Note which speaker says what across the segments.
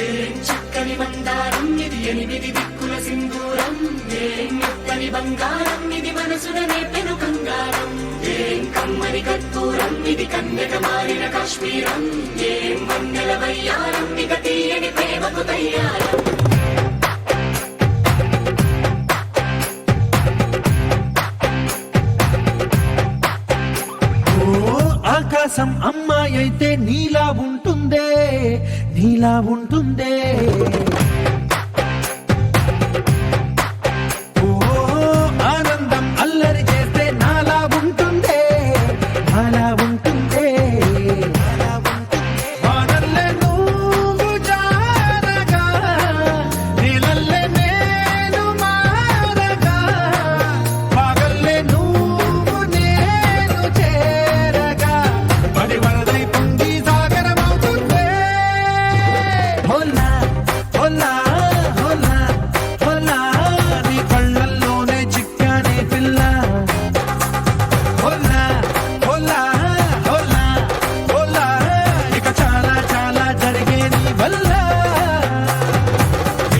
Speaker 1: ఏం చక్కని మందారం ఇది ఎనిమిది దిక్కుల సింధూరం ఏం మెత్తని బంగారం ఇది మనసుననే పెను కంగారం ఏం కమ్మని కర్పూరం ఇది కన్యక మారిన కాశ్మీరం ఏం మంగళ వయ్యారం ఇక తీయని ప్రేమకు తయ్యారం
Speaker 2: ఆకాశం అమ్మాయి అయితే నీలా ఉంటుందే నీలా ఉంటుందే ఓ ఆనందం అల్లరి చేస్తే నాలా ఉంటుందే నాలా ఉంటుందే వానల్లే నువ్వు జారగా నీలల్లే నేను మారగా పగల్లే నువ్వు నేను చేరగా పడి వరదై పొంగి సాగరమవుతుందే హోలా హోలా హోలా హోలా నీ కళ్ళల్లోనే చిక్కానే పిల్ల హోలా హోలా హోలా హోలా ఇక చాలా చాలా జరిగే నీ వల్ల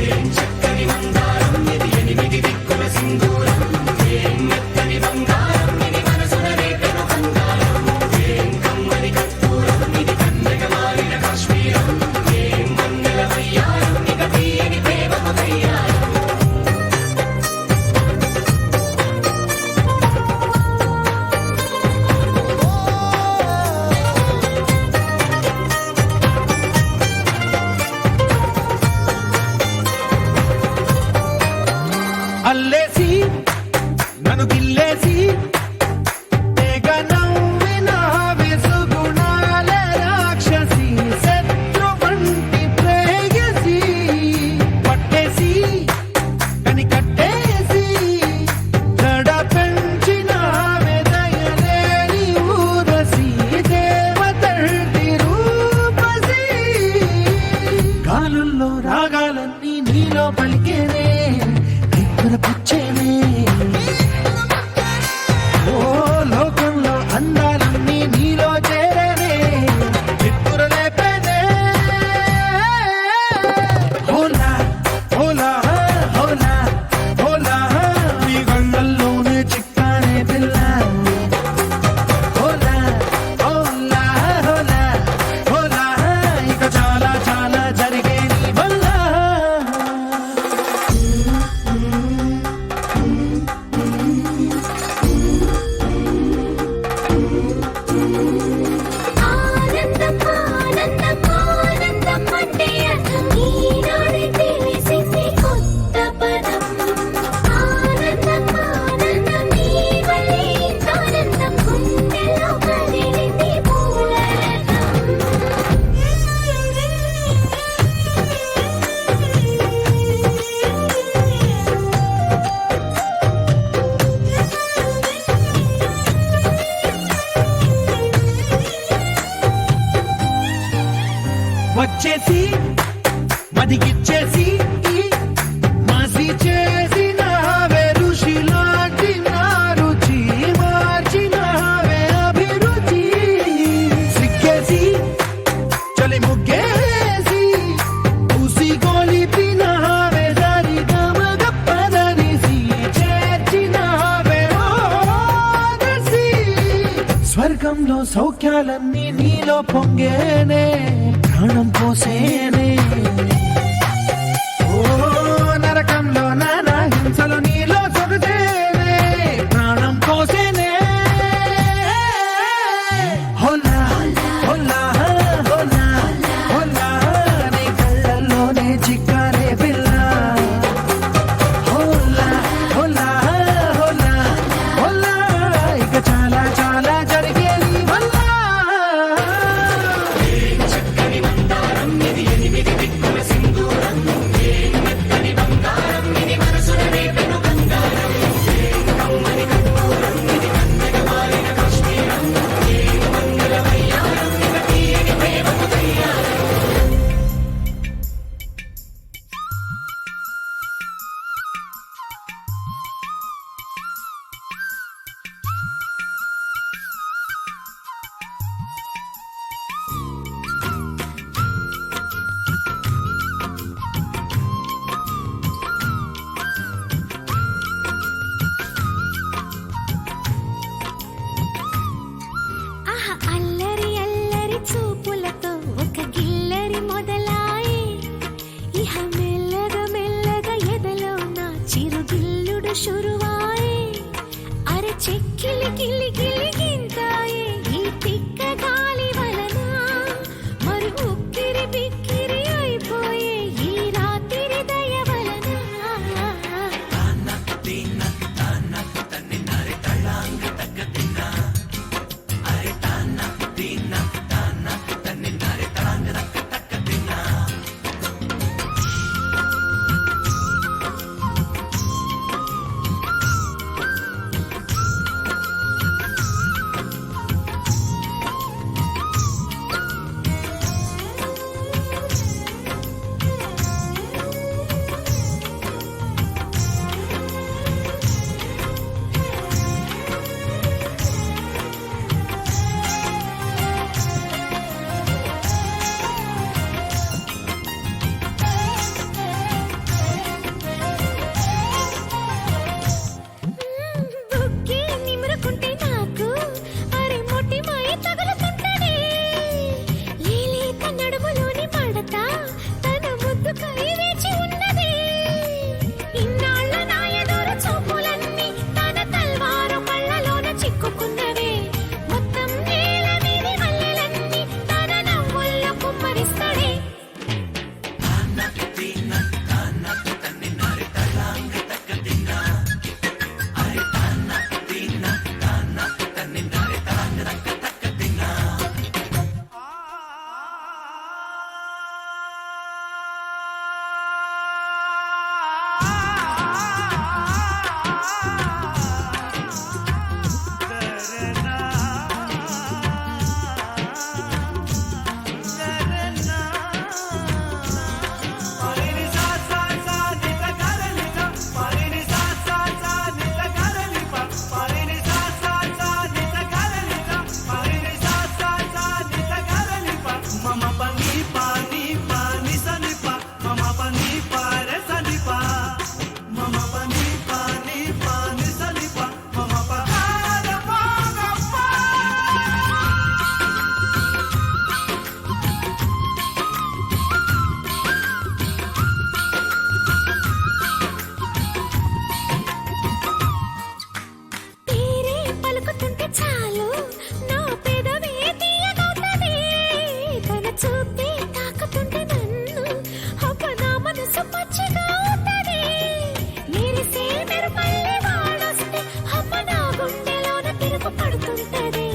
Speaker 1: ఏం చక్కని మందారం ఇది ఎనిమిది దిక్కుల సింధూరం ఏం మెత్తని బంగారం ఇది మనసుననే పెను కంగారం ఏం కమ్మని కర్పూరం ఇది కన్యక మారిన కాశ్మీరం ఏం మంగళ వయ్యారం ఇక తీయని ప్రేమకు తయ్యారం
Speaker 2: అల్లేసి నన్ను గిల్లేసి తెగ నవ్విన విసుగుణాల రాక్షసి శత్రు వంటి ప్రేయసి పట్టేసి కని కట్టేసి జడ పెంచిన దయలేని ఊరసి దేవతల్లి రూపసి గాలుల్లో రాగాలన్నీ నీలో పలికేనే పుచ్చేనే ఓ లోకంలో అందాలన్నీ నీలో చేరేనే చిత్తురలేపేనే హోలా హోలా హోలా హోలా నీ గంగల్లోనే చిక్కానే పిల్ల హోలా హోలా హోలా హోలా ఇక చాలా చాలా జరిగే నీ వల్ల
Speaker 3: ఆనందం ఆనందం ఆనందం అంటే అర్థం ఈనాడే తెలిసింది కొత్త పదం ఆనందం ఆనందం నీ వల్లే ఆనందం గుండెలో కదిలింది
Speaker 2: వచ్చేసి మదిగిచ్చేసి మాసి చేసినావే ఋషిలాంటి నా రుచి మార్చినావే అభిరుచి సిగ్గేసి చలి ముగ్గేసి పూసి గోలిపినావే దారి గమగప్పదనిసి చేర్చినావే ఓదసి స్వర్గంలో సౌఖ్యాలన్నీ నీలో పొంగేనే ప్రాణం పోసేనే ఓ నరకంలో నానా హింసలు నీలో సొగసేనే ప్రాణం పోసేనే హోలా హోలా హోలా హోలా నీ కళ్ళల్లోనే చిక్కానే పిల్ల హోలా హోలా హోలా హోలా ఇక చాలా చాలా జరిగే నీ వల్ల
Speaker 1: చక్కని మందారం ఇది ఎనిమిది దిక్కుల సింధూరం
Speaker 3: గిలి గిలి గిలి గింతాయే ఈ తిక్క గాలి వలన మరి ఉక్కిరి బిక్కిరి అయిపోయే ఈ రాత్రి దయ వలన బుక్కి నిమురుకుంటే నాకు అరే మొట్టి మాయ తగులుతుంటది లేలేత నడుములోని మడత తన ముద్దుకై వేచి ఉన్నది ఇన్నాళ్ళ నా ఎదుర చూపులన్నీ తన తల్వారు కళ్ళలోన చిక్కుకున్నవే మొత్తం నేల మీది మల్లెలన్నీ తన నవ్వుల్లో కుమ్మరిస్తాడే పేరే పలుకుతుంటే చాలు నా పెదవే తీయగవుతది తన చూపే తాకుతుంటే నన్ను అప్ప నా మనసు పచ్చిగా అవుతది మెరిసే మెరుపల్లె వాడొస్తే అప్ప నా గుండెలోన తిరుగు పడుతుంటది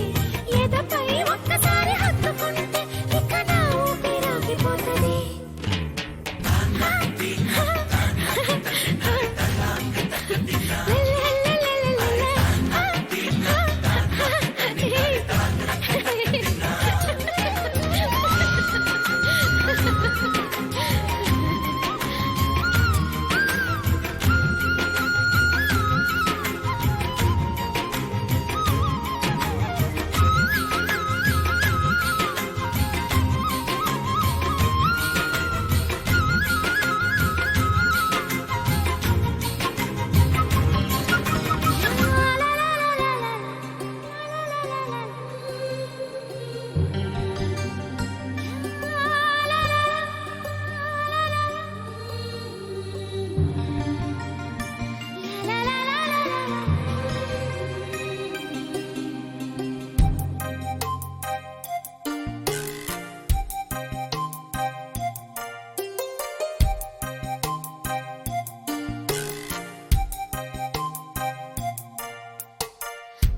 Speaker 3: ఎదపై ఒక్కసారి హత్తుకుంటే ఇక నా ఊపిరాగిపోతది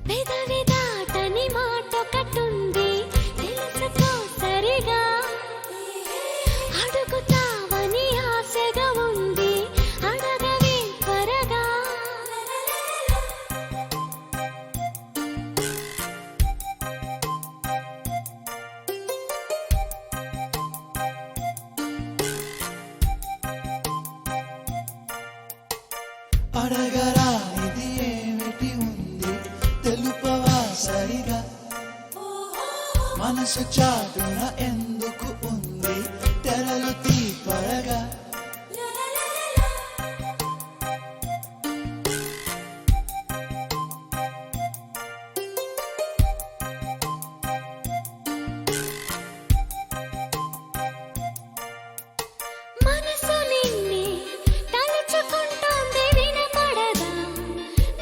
Speaker 3: పెదవి దాటని మాటొకటుంది తెలుసుకో సరిగా అడుగుతావని ఆశగా ఉంది అడగవే త్వరగా
Speaker 2: అడగరా ఇది ఏమిటి ఉంది తెలుపవా సరిగా మనసు చాటున ఎందుకు ఉంది తెరలు తీ త్వరగా
Speaker 3: మనసు నిన్నే తలుచుకుంటోంది వినపడదా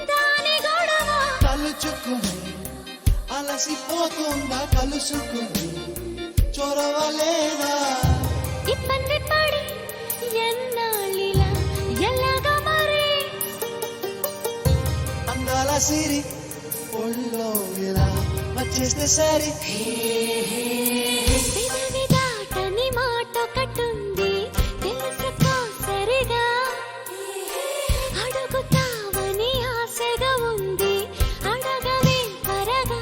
Speaker 3: దాని గొడవ
Speaker 2: తలుచుకున్న తెలుసుకుంది చొరవలేదా
Speaker 3: ఇబ్బంది పడి ఎన్నాళ్ళిలా ఎలాగా మరి
Speaker 2: అందాల సిరి ఒళ్ళో ఇలా వచ్చేస్తే సరి
Speaker 3: పెదవి దాటని మాట ఒకటుంది తెలుసుకో సరిగా అడుగుతావని ఆశగా ఉంది అడగవే త్వరగా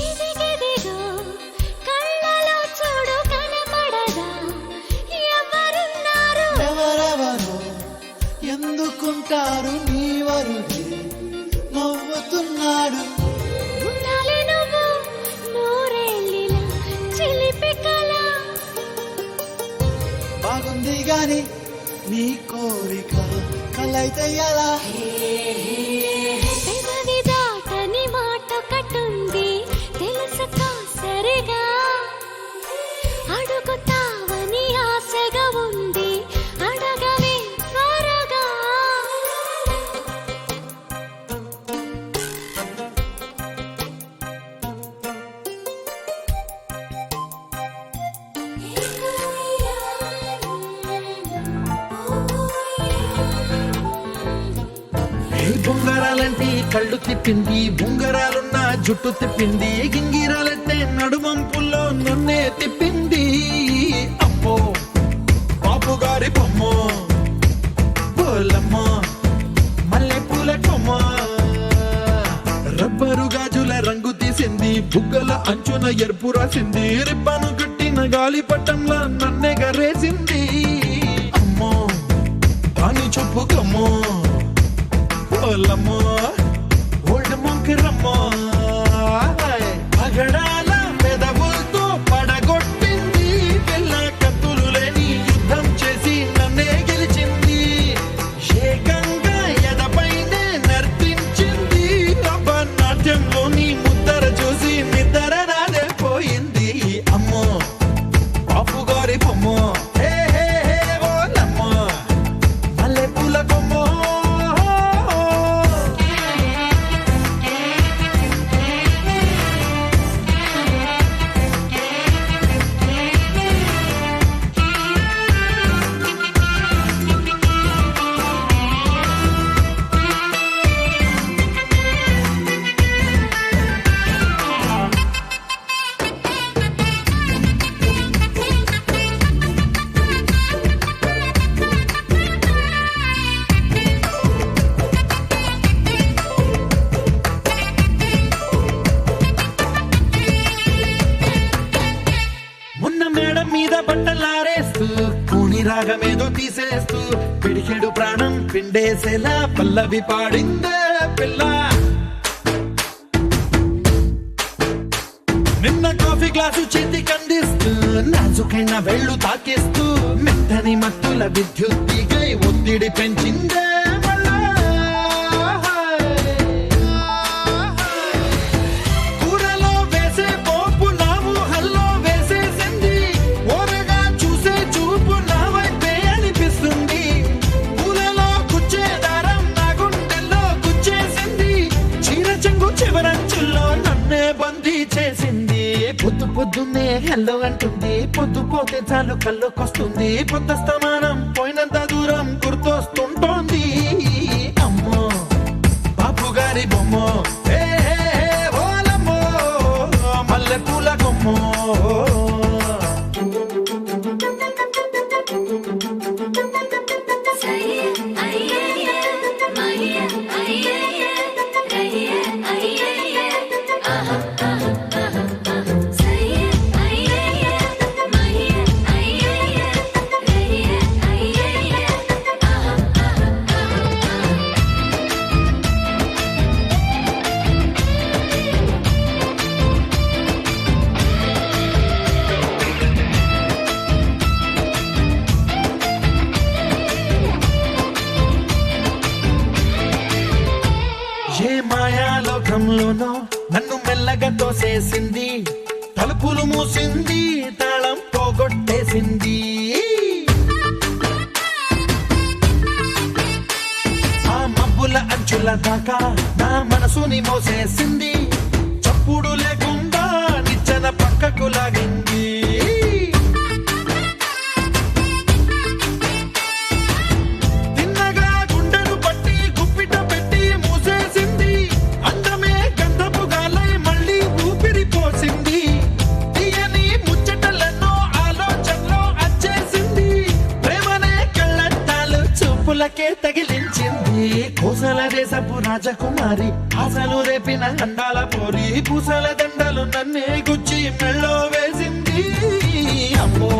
Speaker 3: ఇదిగిదిగో కళ్ళలో చూడు కనపడదా ఎవరున్నారు
Speaker 2: ఎవరెవరో ఎందుకుంటారు నీ వరుడి నవ్వుతున్నాడు
Speaker 3: ఉండాలి నువ్వు నూరేళ్ళిలా చిలిపి కళ
Speaker 2: బాగుంది గాని నీ కోరిక కలైతే ఎలా
Speaker 3: పెదవి దాటని మాట ఒకటుంది తెలుసుకో సరిగా అడుగుతావని ఆశగా ఉంది అడగవే త్వరగా
Speaker 2: బొంగరాలంటే కళ్ళు తిప్పింది బొంగరాలున్న జుట్టు తిప్పింది గింగిరాలంటే నడుమంపుల్లో నన్నే తిప్పింది అమ్మో బాపు గారి బొమ్మ పోలమ్మ మల్లె పూల కొమ్మ రబ్బరు గాజుల రంగు తీసింది బుగ్గల అంచున ఎరుపు రాసింది రిబ్బను కట్టిన గాలి పట్టంలో నన్నే గరేసింది అమ్మో కాని చెప్పుకమ్మో ఓలమ్మో ఓల్డ్ మొంకిరమ్మో పగడాల పెదవులతో పడగొట్టింది పిల్ల కత్తులు లేని యుద్ధం చేసి నన్నే గెలిచింది ఏకంగా ఎదపైనే నర్తించింది నాట్యంలోని ముద్దర చూసి నిద్ర నాదే పోయింది అమ్మో బాపు గారి బొమ్మో హే హే హే ఓలమ్మో మల్లె పూల కొమ్మో మొన్న మేడం మీద బట్టలారేస్తూ కూని రాగమేదో తీసేస్తూ పిడికెడు ప్రాణం పిండేసేలా పల్లవి పాడిందే పిల్ల నిన్న కాఫీ గ్లాసు చేతి కందిస్తూ నాజుకైన వెళ్ళు తాకేస్తూ మెత్తని మత్తుల విద్యుత్ తీగై ఒత్తిడి పెంచిందే మళ్ళా కూరలో వేసే పోపు నా ఊహల్లో వేసేసింది ఓరగా చూసే చూపు నా వైపే అనిపిస్తుంది పూలలో గుచ్చే దారం నా గుండెల్లో గుచ్చేసింది చీర చెంగు చివరంచుల్లో నన్నే బందీ చేసింది పొద్దు పొద్దున్నే హెల్లో అంటుంది పొద్దు పోతే చాలు కళ్ళొకొస్తుంది పొద్దు స్తమానం పోయినంత దూరం గుర్తొస్తుంటోంది క్షణంలోనో నన్ను మెల్లగా తోసేసింది, తలుపులు మూసింది, తాళం పోగొట్టేసింది. ఆ మబ్బుల అంచుల దాకా నా మనసుని మోసేసింది, చప్పుడు లేకుండా నిచ్చెన పక్కకు లాగింది. తిన్నగా గుండెను పట్టి గుప్పిట పెట్టి మూసేసింది, అందమే గంధపు గాలై మళ్ళీ ఊపిరి పోసింది. తీయని ముచ్చటలెన్నో ఆలోచనలో అచ్చేసింది, ప్రేమనే కళ్ళట్టాలు చూపులకే తగిలించింది. కోసల దేశపు రాజకుమారి, ఆశలు రేపిన అండాల పోరి, పూసల దండలు నన్నే గుచ్చి మెళ్ళో వేసింది. అమ్మో